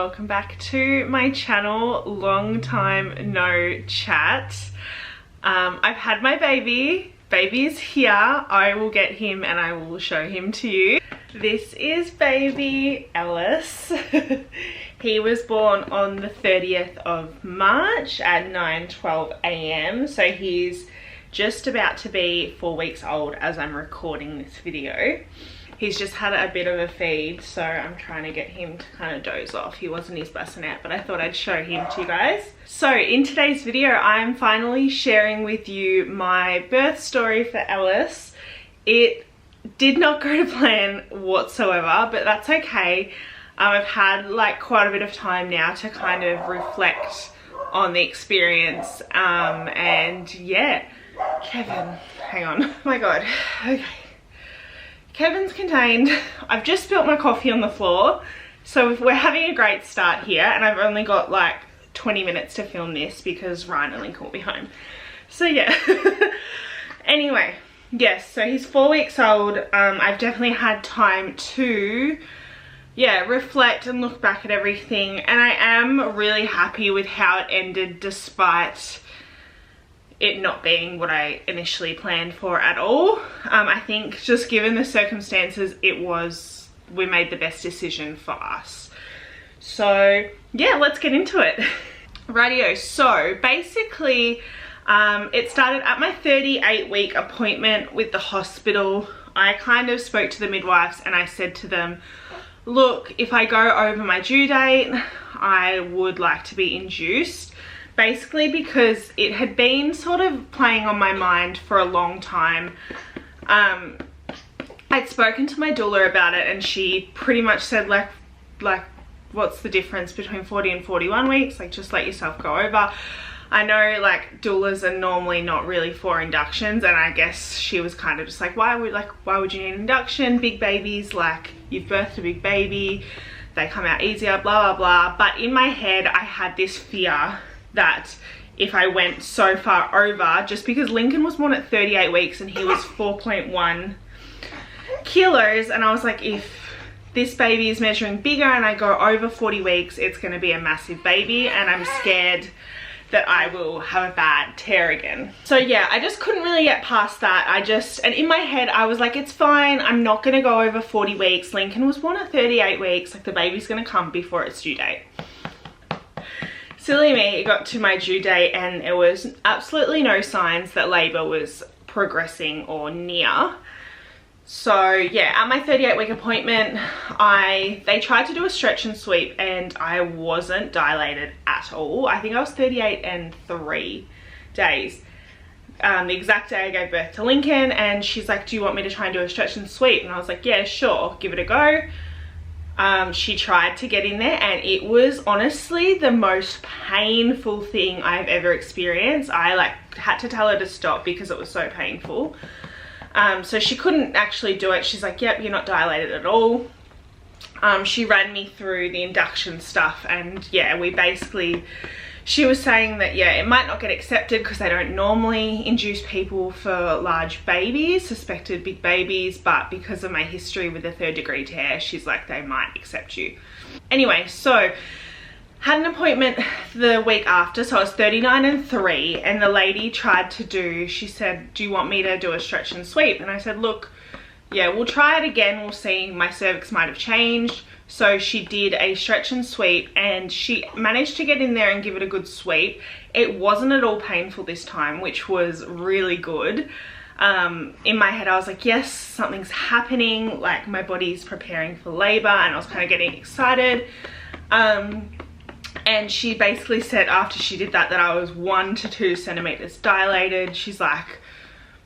welcome back to my channel. Long time no chat. I've had my baby. Baby is here. I will get him and I will show him to you. This is baby Ellis. He was born on the 30th of March at 9:12 a.m. So he's just about to be 4 weeks old as I'm recording this video. He's just had a bit of a feed, so I'm trying to get him to kind of doze off. He wasn't his bassinet, but I thought I'd show him to you guys. So in today's video, I'm finally sharing with you my birth story for Ellis. It did not go to plan whatsoever, but that's okay. I've had like quite a bit of time now to kind of reflect on the experience, and yeah. Kevin, hang on, oh my god, okay. Kevin's contained. I've just spilt my coffee on the floor, so we're having a great start here, and I've only got like 20 minutes to film this because Ryan and Lincoln will be home. So yeah. Anyway, yes, so he's 4 weeks old. I've definitely had time to reflect and look back at everything, and I am really happy with how it ended despite it not being what I initially planned for at all. I think just given the circumstances, we made the best decision for us. So yeah, let's get into it. Rightio, so basically it started at my 38-week appointment with the hospital. I kind of spoke to the midwives and I said to them, look, if I go over my due date, I would like to be induced. Basically because it had been sort of playing on my mind for a long time. I'd spoken to my doula about it and she pretty much said like what's the difference between 40 and 41 weeks? Like, just let yourself go over. I know like doulas are normally not really for inductions, and I guess she was kind of just like, why would you need an induction? Big babies, like you've birthed a big baby, they come out easier, blah blah blah. But in my head I had this fear that if I went so far over, just because Lincoln was born at 38 weeks and he was 4.1 kilos, and I was like, if this baby is measuring bigger and I go over 40 weeks, it's going to be a massive baby, and I'm scared that I will have a bad tear again. So yeah, I just couldn't really get past that. And in my head I was like, it's fine, I'm not going to go over 40 weeks. Lincoln was born at 38 weeks, like the baby's going to come before its due date. Silly me, it got to my due date and there was absolutely no signs that labour was progressing or near. So yeah, at my 38-week appointment, they tried to do a stretch and sweep and I wasn't dilated at all. I think I was 38 and 3 days. The exact day I gave birth to Lincoln, and she's like, do you want me to try and do a stretch and sweep? And I was like, yeah, sure, give it a go. She tried to get in there and it was honestly the most painful thing I've ever experienced. I like had to tell her to stop because it was so painful. So she couldn't actually do it. She's like, yep, you're not dilated at all. She ran me through the induction stuff, and yeah, she was saying that yeah, it might not get accepted because they don't normally induce people for large babies, suspected big babies, but because of my history with a 3rd-degree tear, she's like, they might accept you. Anyway, so had an appointment the week after, so I was 39 and 3, and the lady she said, do you want me to do a stretch and sweep? And I said, look, yeah, we'll try it again, we'll see, my cervix might have changed. So she did a stretch and sweep and she managed to get in there and give it a good sweep. It wasn't at all painful this time, which was really good. In my head I was like, yes, something's happening, like my body's preparing for labor, and I was kind of getting excited. And she basically said after she did that I was 1 to 2 centimeters dilated. She's like,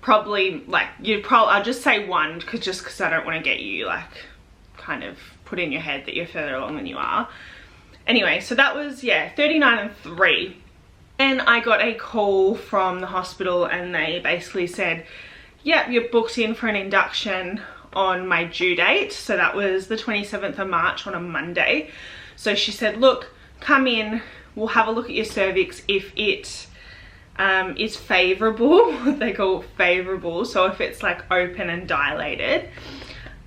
probably like, I'll just say 1 because I don't want to get you like kind of put in your head that you're further along than you are. Anyway, so that was, yeah, 39 and 3. And I got a call from the hospital and they basically said, yep, you're booked in for an induction on my due date. So that was the 27th of March on a Monday. So she said, look, come in, we'll have a look at your cervix if it is favourable, what they call favourable. So if it's like open and dilated,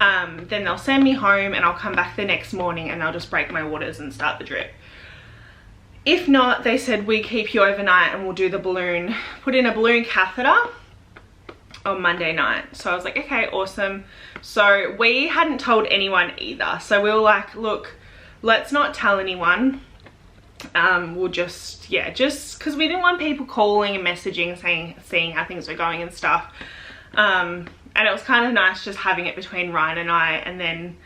then they'll send me home and I'll come back the next morning and they'll just break my waters and start the drip. If not, they said we keep you overnight and we'll do the balloon, put in a balloon catheter on Monday night. So I was like, okay, awesome. So we hadn't told anyone either. So we were like, look, let's not tell anyone. We'll just, yeah, just because we didn't want people calling and messaging saying, seeing how things were going and stuff. And it was kind of nice just having it between Ryan and I, and then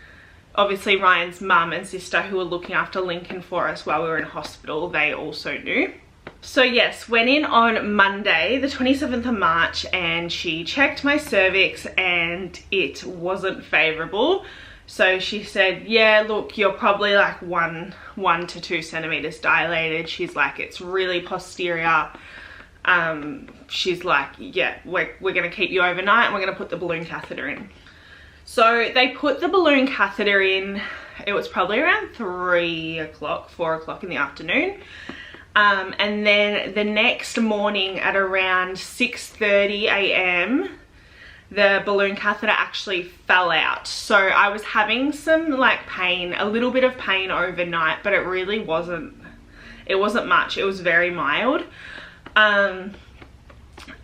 obviously Ryan's mum and sister who were looking after Lincoln for us while we were in hospital, they also knew. So yes, went in on Monday the 27th of March and she checked my cervix and it wasn't favourable. So she said, yeah, look, you're probably like 1 to 2 centimetres dilated. She's like, it's really posterior. She's like, yeah, we're going to keep you overnight and we're going to put the balloon catheter in. So they put the balloon catheter in, it was probably around 3 o'clock, 4 o'clock in the afternoon. And then the next morning at around 6:30 a.m, the balloon catheter actually fell out. So I was having some like pain, a little bit of pain overnight, but it really wasn't much. It was very mild.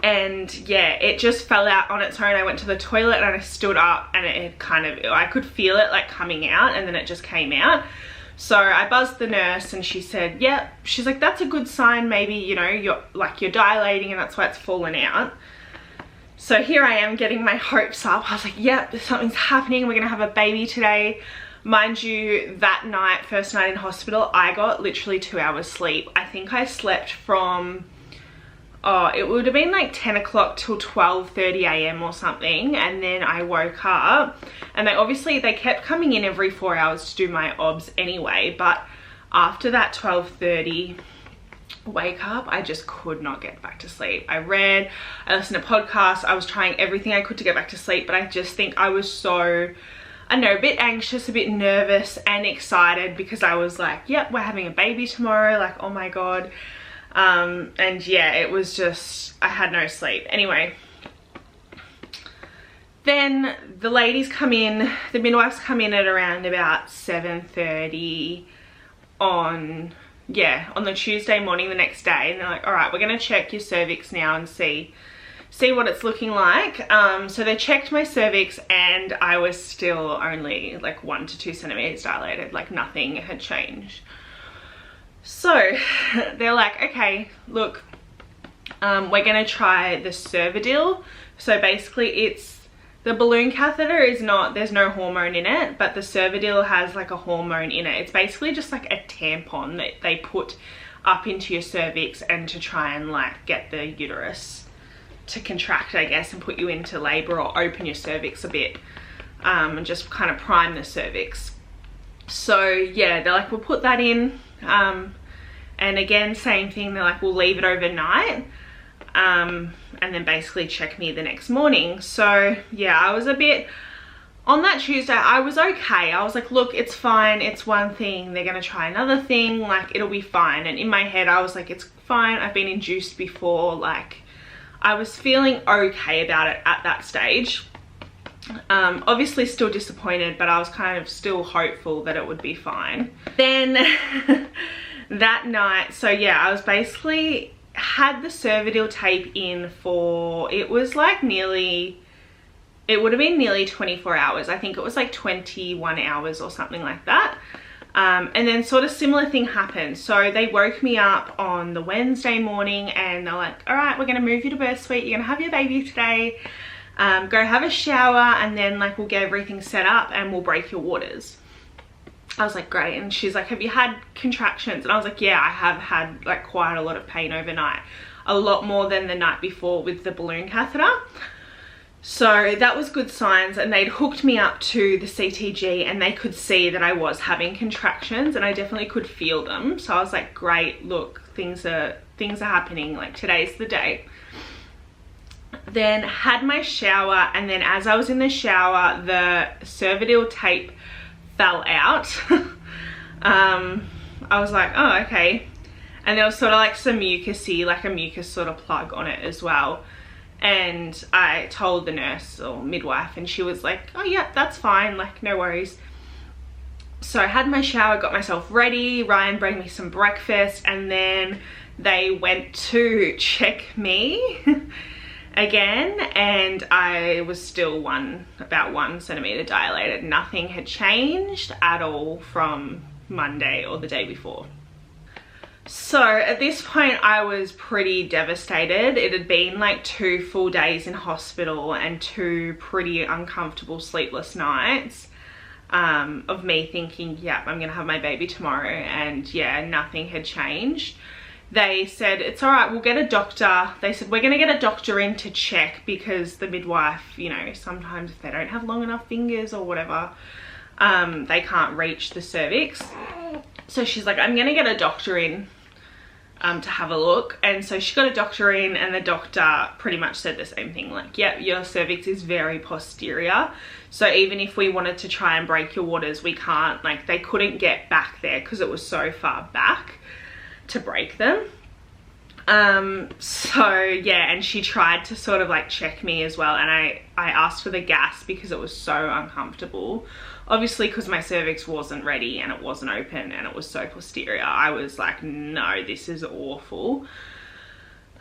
And yeah, it just fell out on its own. I went to the toilet and I stood up and it kind of, I could feel it like coming out and then it just came out. So I buzzed the nurse and she said, yeah, she's like, that's a good sign. Maybe, you know, you're dilating and that's why it's fallen out. So here I am getting my hopes up. I was like, yep, something's happening. We're going to have a baby today. Mind you, that night, first night in hospital, I got literally 2 hours sleep. I think I slept from, it would have been like 10 o'clock till 12:30 a.m. or something. And then I woke up and they kept coming in every 4 hours to do my obs anyway. But after that 12:30 wake up, I just could not get back to sleep. I read, I listened to podcasts, I was trying everything I could to get back to sleep, but I just think I was so, I know, a bit anxious, a bit nervous and excited because I was like, yep, we're having a baby tomorrow, like, oh my God. And yeah, it was just, I had no sleep. Anyway, then the ladies come in, the midwives come in at around about 7:30 on the Tuesday morning the next day, and they're like, all right, we're going to check your cervix now and see what it's looking like. So they checked my cervix and I was still only like 1 to 2 centimeters dilated, like nothing had changed. So they're like, okay, look, we're going to try the Cervidil. So basically it's, the balloon catheter is not, there's no hormone in it, but the Cervidil has like a hormone in it. It's basically just like a tampon that they put up into your cervix and to try and like get the uterus to contract, I guess, and put you into labor or open your cervix a bit, and just kind of prime the cervix. So yeah, they're like, we'll put that in, and again, same thing, they're like, we'll leave it overnight, and then basically check me the next morning. So yeah, I was a bit, on that Tuesday, I was okay. I was like, look, it's fine, it's one thing, they're gonna try another thing, like, it'll be fine. And in my head, I was like, it's fine, I've been induced before, like, I was feeling okay about it at that stage. Obviously still disappointed, but I was kind of still hopeful that it would be fine. Then that night, so yeah, I was basically had the Cervidil tape in for, it was like nearly, it would have been nearly 24 hours. I think it was like 21 hours or something like that. And then sort of similar thing happened. So they woke me up on the Wednesday morning and they're like, all right, we're going to move you to birth suite. You're going to have your baby today. Go have a shower and then like we'll get everything set up and we'll break your waters. I was like, great. And she's like, have you had contractions? And I was like, yeah, I have had like quite a lot of pain overnight. A lot more than the night before with the balloon catheter. So that was good signs, and they'd hooked me up to the CTG and they could see that I was having contractions and I definitely could feel them. So I was like, great, look, things are happening, like today's the day. Then had my shower, and then as I was in the shower, the Cervidil tape fell out. I was like, oh, okay. And there was sort of like some mucusy, like a mucus sort of plug on it as well. And I told the nurse or midwife, and she was like, oh yeah, that's fine, like no worries. So I had my shower, got myself ready, Ryan brought me some breakfast, and then they went to check me again, and I was still about 1 centimeter dilated. Nothing had changed at all from Monday or the day before. So at this point I was pretty devastated. It had been like 2 full days in hospital and 2 pretty uncomfortable sleepless nights of me thinking, yeah, I'm gonna have my baby tomorrow, and yeah, nothing had changed. They said, it's all right, we'll get a doctor. They said, we're gonna get a doctor in to check, because the midwife, you know, sometimes if they don't have long enough fingers or whatever, they can't reach the cervix. So she's like, I'm gonna get a doctor in to have a look. And so she got a doctor in, and the doctor pretty much said the same thing, like, yeah, your cervix is very posterior, so even if we wanted to try and break your waters, we can't. Like, they couldn't get back there because it was so far back to break them. So yeah, and she tried to sort of like check me as well, and I asked for the gas because it was so uncomfortable, obviously, because my cervix wasn't ready and it wasn't open and it was so posterior. I was like, no, this is awful.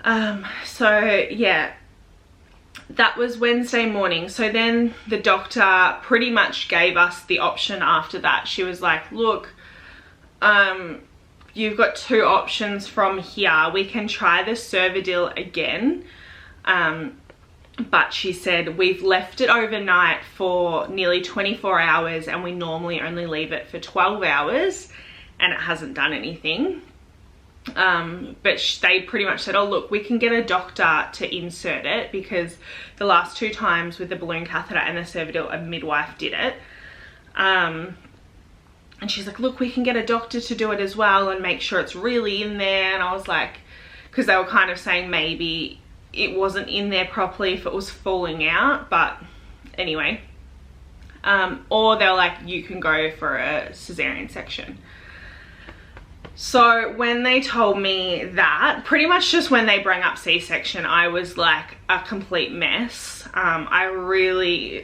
So yeah, that was Wednesday morning. So then the doctor pretty much gave us the option after that. She was like, look, you've got 2 options from here. We can try the Cervidil again. But she said, we've left it overnight for nearly 24 hours and we normally only leave it for 12 hours and it hasn't done anything. But they pretty much said, oh look, we can get a doctor to insert it, because the last 2 times with the balloon catheter and the Cervidil, a midwife did it. And she's like, look, we can get a doctor to do it as well and make sure it's really in there. And I was like, because they were kind of saying maybe it wasn't in there properly if it was falling out, but anyway. Or they're like, you can go for a cesarean section. So when they told me that, pretty much just when they bring up C-section, I was like a complete mess. I really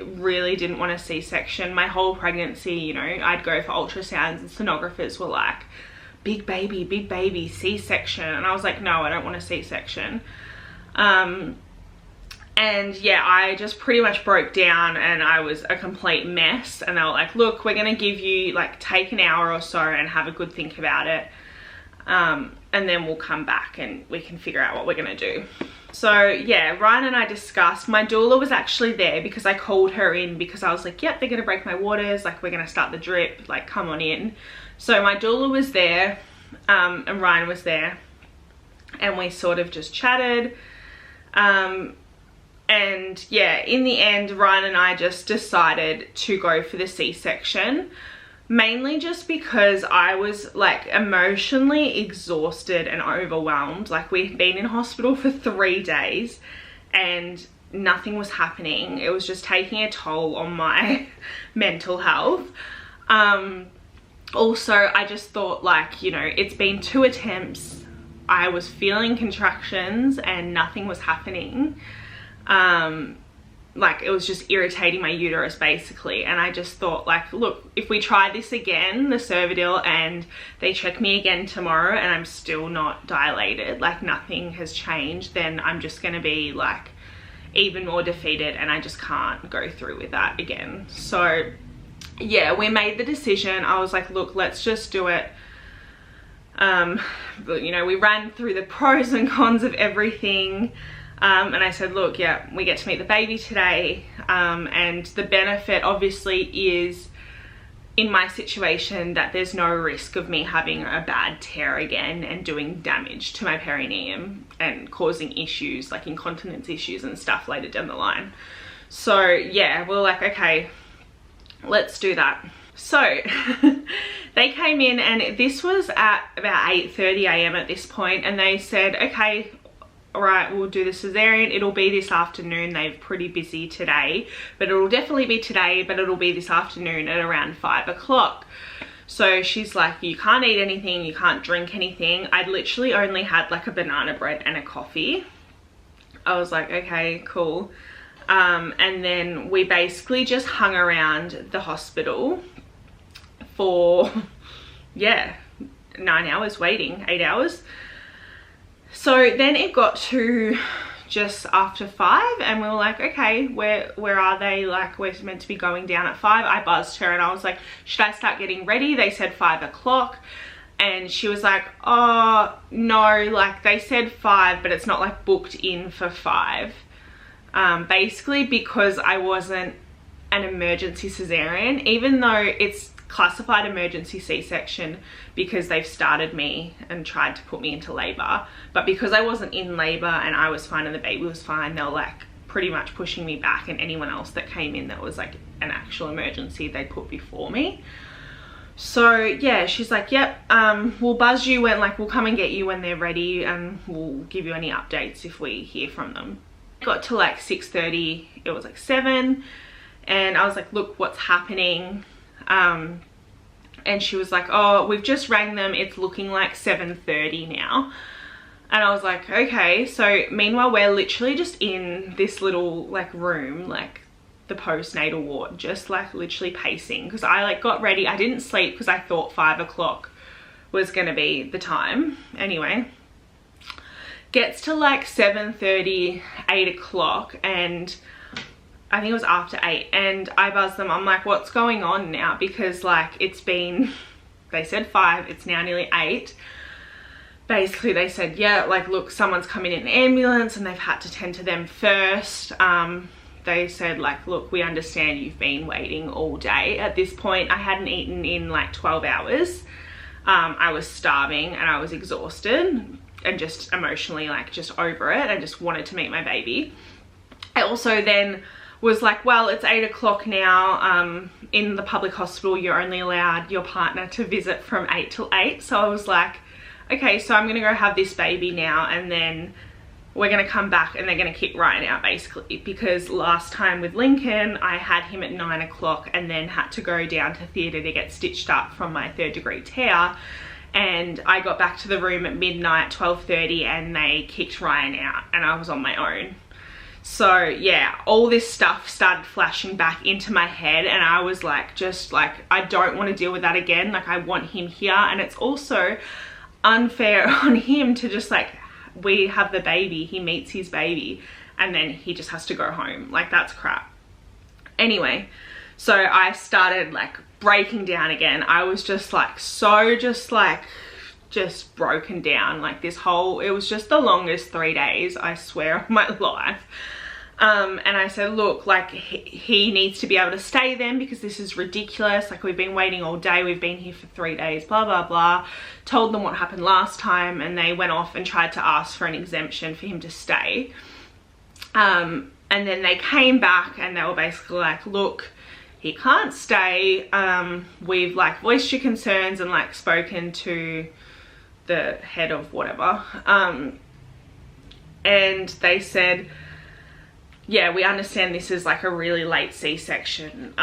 didn't want a C-section. My whole pregnancy, you know, I'd go for ultrasounds and sonographers were like, big baby, C-section. And I was like, no, I don't want a C-section. And yeah, I just pretty much broke down and I was a complete mess. And they were like, look, we're gonna give you, like, take an hour or so and have a good think about it. And then we'll come back and we can figure out what we're gonna do. So yeah, Ryan and I discussed. My doula was actually there because I called her in because I was like, yep, they're gonna break my waters, like we're gonna start the drip, like come on in. So my doula was there, and Ryan was there, and we sort of just chatted. And yeah, in the end, Ryan and I just decided to go for the C-section, mainly just because I was like emotionally exhausted and overwhelmed. Like, we'd been in hospital for 3 days and nothing was happening. It was just taking a toll on my mental health. Also, I just thought, like, you know, it's been 2 attempts. I was feeling contractions and nothing was happening. Like, it was just irritating my uterus basically, and I just thought, like, look, if we try this again, the Cervidil, and they check me again tomorrow and I'm still not dilated, like nothing has changed, then I'm just gonna be like even more defeated and I just can't go through with that again. So yeah, we made the decision. I was like, look, let's just do it. But, you know, we ran through the pros and cons of everything. And I said, look, yeah, we get to meet the baby today. And the benefit obviously is, in my situation, that there's no risk of me having a bad tear again and doing damage to my perineum and causing issues like incontinence issues and stuff later down the line. So yeah, we're like, okay, let's do that. So they came in, and this was at about 8:30 a.m. at this point, and they said, okay, all right, we'll do the cesarean. It'll be this afternoon. They're pretty busy today, but it'll definitely be today, but it'll be this afternoon at around 5 o'clock. So she's like, you can't eat anything, you can't drink anything. I'd literally only had like a banana bread and a coffee. I was like, okay, cool. And then we basically just hung around the hospital for, yeah, 9 hours waiting, 8 hours. So then it got to just after 5 and we were like, okay, where are they? Like, we're meant to be going down at 5. I buzzed her and I was like, should I start getting ready? They said 5 o'clock. And she was like, oh no, like they said 5, but it's not like booked in for 5. Basically because I wasn't an emergency cesarean, even though it's classified emergency C-section because they've started me and tried to put me into labor. But because I wasn't in labor and I was fine and the baby was fine, they were like pretty much pushing me back, and anyone else that came in that was like an actual emergency they put before me. So yeah, she's like, yep, we'll buzz you when, like, we'll come and get you when they're ready and we'll give you any updates if we hear from them. Got to like 6:30, it was like 7, and I was like, look, what's happening? And she was like, oh, we've just rang them, it's looking like 7:30 now. And I was like, okay. So meanwhile, we're literally just in this little like room, like the postnatal ward, just like literally pacing, because I like got ready. I didn't sleep because I thought 5 o'clock was gonna be the time. Anyway, gets to like 7:30, 8 o'clock, and I think it was after 8, and I buzzed them. I'm like, what's going on now? Because like it's been, they said 5, it's now nearly 8. Basically they said, yeah, like, look, someone's coming in an ambulance and they've had to tend to them first. They said, like, look, we understand you've been waiting all day. At this point, I hadn't eaten in like 12 hours. I was starving and I was exhausted and just emotionally like just over it. I just wanted to meet my baby. I also then was like, well, it's 8 o'clock now. In the public hospital, you're only allowed your partner to visit from 8 till 8. So I was like, okay, so I'm gonna go have this baby now, and then we're gonna come back and they're gonna kick Ryan out, basically, because last time with Lincoln, I had him at 9 o'clock and then had to go down to theatre to get stitched up from my 3rd degree tear. And I got back to the room at midnight, 12:30, and they kicked Ryan out and I was on my own. So yeah, all this stuff started flashing back into my head, and I was like, just like, I don't want to deal with that again. Like, I want him here, and it's also unfair on him to just like, we have the baby, he meets his baby, and then he just has to go home. Like, that's crap. Anyway, so I started like breaking down again. I was just like, so just broken down. Like, this whole, it was just the longest 3 days, I swear, of my life. And I said, look, like, he needs to be able to stay then, because this is ridiculous. Like, we've been waiting all day, we've been here for 3 days, blah, blah, blah. Told them what happened last time, and they went off and tried to ask for an exemption for him to stay. And then they came back and they were basically like, look, he can't stay. We've like voiced your concerns and like spoken to the head of whatever. And they said, yeah, we understand this is like a really late C-section.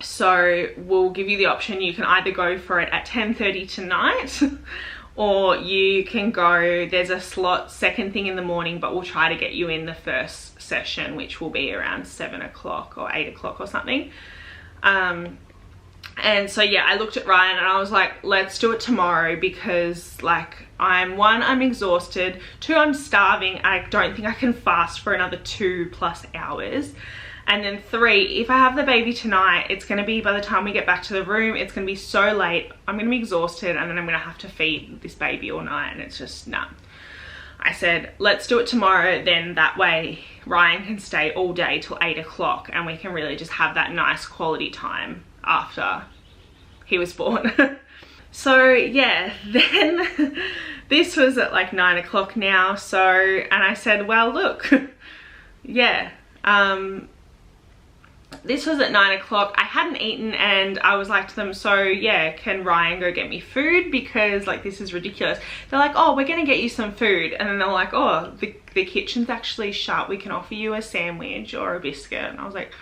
So we'll give you the option. You can either go for it at 10:30 tonight, or you can go, there's a slot second thing in the morning, but we'll try to get you in the first session, which will be around 7 o'clock or 8 o'clock or something. And so yeah, I looked at Ryan and I was like, let's do it tomorrow, because like, I'm exhausted, 2, I'm starving. I don't think I can fast for another 2+ hours. And then 3, if I have the baby tonight, it's going to be, by the time we get back to the room, it's going to be so late. I'm going to be exhausted, and then I'm going to have to feed this baby all night, and it's just, nah. I said, let's do it tomorrow, then that way Ryan can stay all day till 8 o'clock and we can really just have that nice quality time after he was born. So yeah, then this was at like 9 o'clock now. So, and I said, well, look, yeah, this was at 9 o'clock. I hadn't eaten, and I was like to them, so yeah, can Ryan go get me food? Because like, this is ridiculous. They're like, oh, we're gonna get you some food. And then they're like, oh, the kitchen's actually shut. We can offer you a sandwich or a biscuit. And I was like,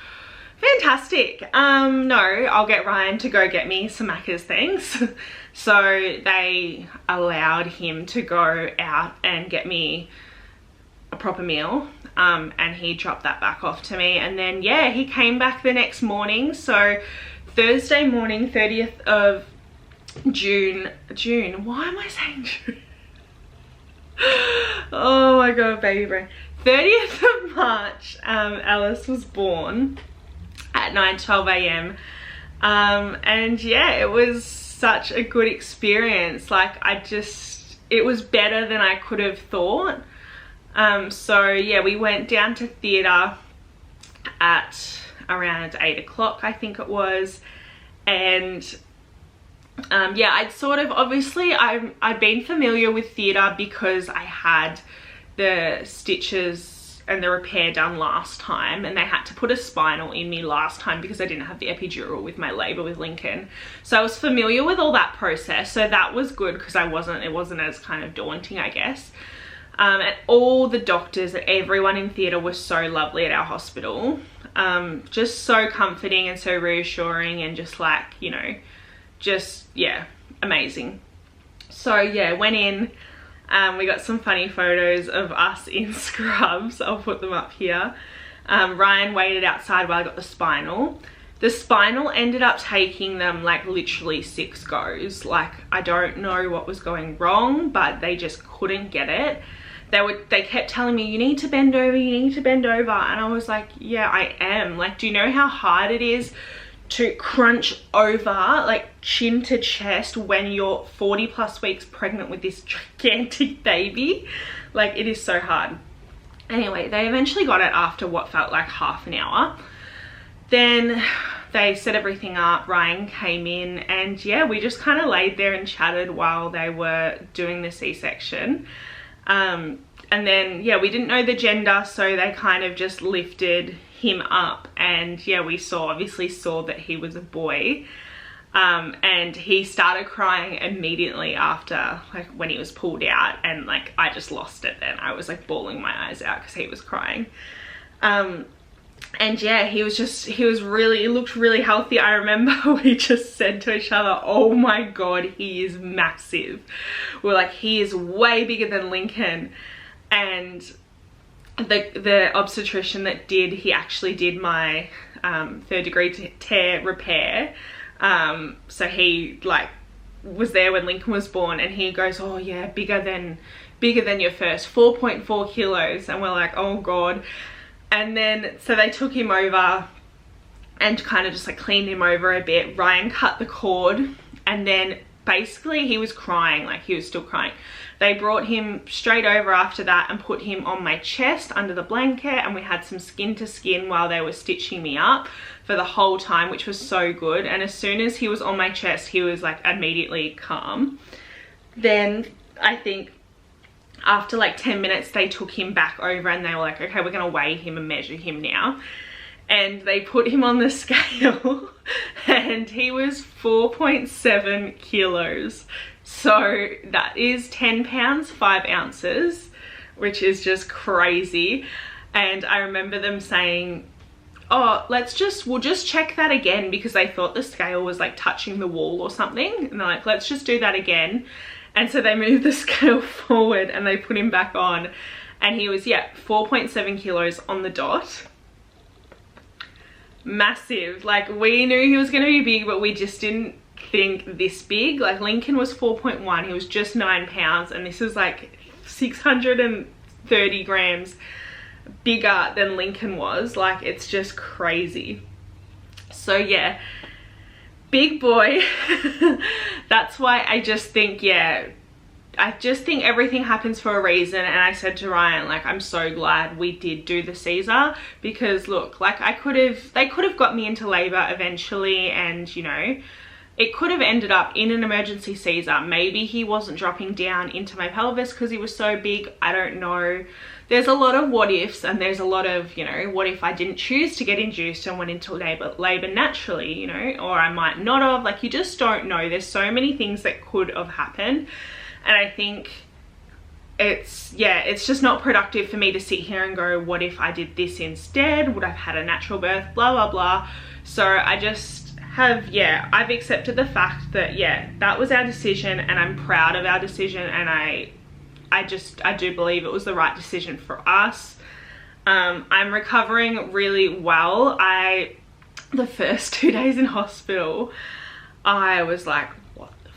fantastic. No, I'll get Ryan to go get me some Macca's things. So they allowed him to go out and get me a proper meal. And he dropped that back off to me, and then yeah, he came back the next morning. So Thursday morning, 30th of June, why am I saying June? Oh my god, baby brain. 30th of March, Alice was born at 9:12 a.m. And yeah, it was such a good experience. Like, it was better than I could have thought. So yeah, we went down to theatre at around 8 o'clock, I think it was. And yeah, I'd sort of, obviously I'd been familiar with theatre because I had the stitches and the repair done last time, and they had to put a spinal in me last time because I didn't have the epidural with my labour with Lincoln. So I was familiar with all that process, so that was good because it wasn't as kind of daunting, I guess. And all the doctors and everyone in theatre was so lovely at our hospital. Just so comforting and so reassuring, and just like, you know, just, yeah, amazing. So yeah, went in, we got some funny photos of us in scrubs. I'll put them up here. Ryan waited outside while I got the spinal. The spinal ended up taking them like literally 6 goes. Like, I don't know what was going wrong, but they just couldn't get it. They kept telling me, you need to bend over, you need to bend over. And I was like, yeah, I am. Like, do you know how hard it is to crunch over, like chin to chest, when you're 40+ weeks pregnant with this gigantic baby? Like, it is so hard. Anyway, they eventually got it after what felt like half an hour. Then they set everything up, Ryan came in, and yeah, we just kind of laid there and chatted while they were doing the C-section. And then yeah, we didn't know the gender, so they kind of just lifted him up, and yeah, we obviously saw that he was a boy. And he started crying immediately after, like, when he was pulled out, and like I just lost it then. I was like bawling my eyes out because he was crying. And yeah, he looked really healthy. I remember we just said to each other, oh my god, he is massive. We're like, he is way bigger than Lincoln. And the obstetrician that he actually did my 3rd degree tear repair. So he like was there when Lincoln was born, and he goes, oh yeah, bigger than your first, 4.4 kilos. And we're like, oh god. And then so they took him over and kind of just like cleaned him over a bit. Ryan cut the cord, and then basically he was crying, like he was still crying. They brought him straight over after that and put him on my chest under the blanket, and we had some skin to skin while they were stitching me up for the whole time, which was so good. And as soon as he was on my chest, he was like immediately calm. Then I think after like 10 minutes, they took him back over and they were like, okay, we're gonna weigh him and measure him now. And they put him on the scale and he was 4.7 kilos. So that is 10 pounds, 5 ounces, which is just crazy. And I remember them saying, oh, we'll just check that again, because they thought the scale was like touching the wall or something. And they're like, let's just do that again. And so they moved the scale forward and they put him back on, and he was, yeah, 4.7 kilos on the dot. Massive. Like, we knew he was going to be big, but we just didn't think this big. Like, Lincoln was 4.1, he was just 9 pounds, and this is like 630 grams bigger than Lincoln was. Like, it's just crazy. So yeah, big boy. That's why I just think, yeah, I just think everything happens for a reason. And I said to Ryan, like, I'm so glad we did do the Caesar, because look, like, they could have got me into labor eventually, and you know, it could have ended up in an emergency Caesar. Maybe he wasn't dropping down into my pelvis because he was so big. I don't know. There's a lot of what ifs, and there's a lot of, you know, what if I didn't choose to get induced and went into labor naturally, you know, or I might not have. Like, you just don't know. There's so many things that could have happened. And I think it's just not productive for me to sit here and go, what if I did this instead? Would I have had a natural birth? Blah, blah, blah. So I just have, yeah, I've accepted the fact that, yeah, that was our decision, and I'm proud of our decision, and I I do believe it was the right decision for us. I'm recovering really well. The first 2 days in hospital, I was like, what the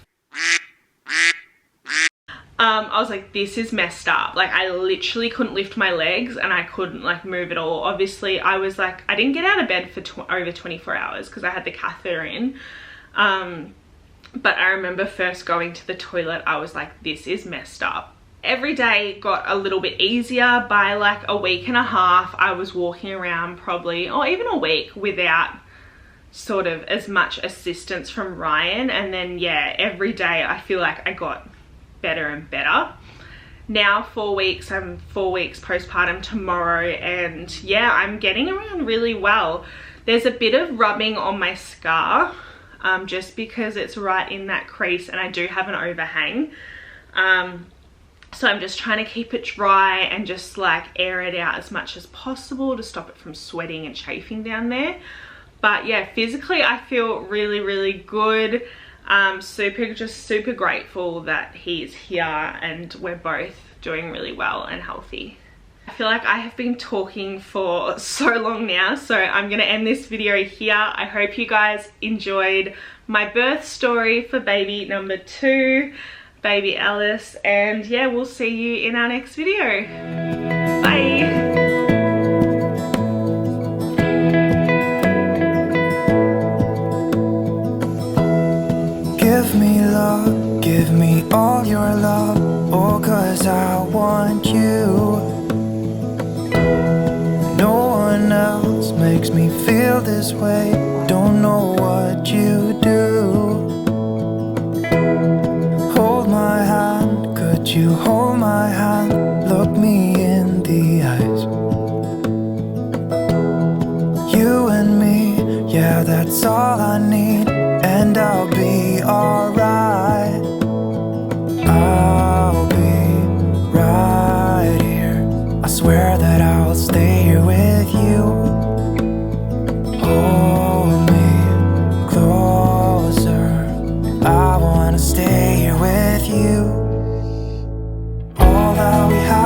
I was like, this is messed up. Like, I literally couldn't lift my legs and I couldn't like move at all. Obviously, I was like, I didn't get out of bed for over 24 hours because I had the catheter in. But I remember first going to the toilet, I was like, this is messed up. Every day got a little bit easier. By like a week and a half, I was walking around probably, or even a week, without sort of as much assistance from Ryan. And then yeah, every day I feel like I got better and better. Now 4 weeks, I'm 4 weeks postpartum tomorrow, and yeah, I'm getting around really well. There's a bit of rubbing on my scar, just because it's right in that crease and I do have an overhang. So I'm just trying to keep it dry and just like air it out as much as possible to stop it from sweating and chafing down there. But yeah, physically I feel really, really good. Super grateful that he's here and we're both doing really well and healthy. I feel like I have been talking for so long now, so I'm gonna end this video here. I hope you guys enjoyed my birth story for baby number 2, baby Alice, and yeah, we'll see you in our next video. Bye. Give me love, give me all your love, oh, 'cause I want you. No one else makes me feel this way, don't know what you do. Hold my hand, could you hold my hand, look me in the eyes. You and me, yeah, that's all I need, and I'll be alright. I'll be right here, I swear that I'll stay here with you. Hold me closer, I wanna stay here with you. All that we have